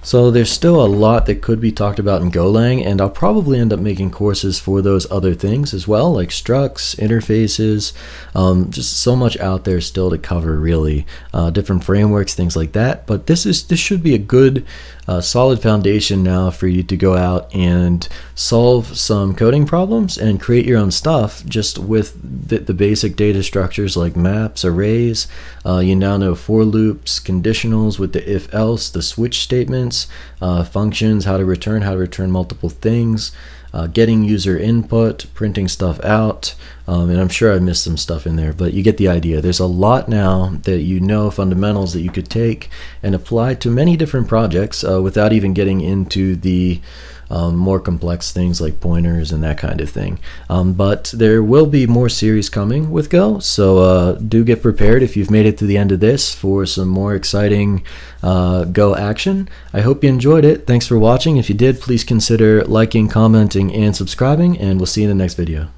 So there's still a lot that could be talked about in Golang, and I'll probably end up making courses for those other things as well, like structs, interfaces, just so much out there still to cover, really, different frameworks, things like that. But this should be a good, solid foundation now for you to go out and solve some coding problems and create your own stuff just with the basic data structures like maps, arrays. You now know for loops, conditionals with the if-else, the switch statements, functions, how to return multiple things, getting user input, printing stuff out, and I'm sure I missed some stuff in there, but you get the idea. There's a lot now that you know, fundamentals that you could take and apply to many different projects without even getting into the more complex things like pointers and that kind of thing. But there will be more series coming with Go, so do get prepared if you've made it to the end of this for some more exciting Go action. I hope you enjoyed it. Thanks for watching. If you did, please consider liking, commenting, and subscribing, and we'll see you in the next video.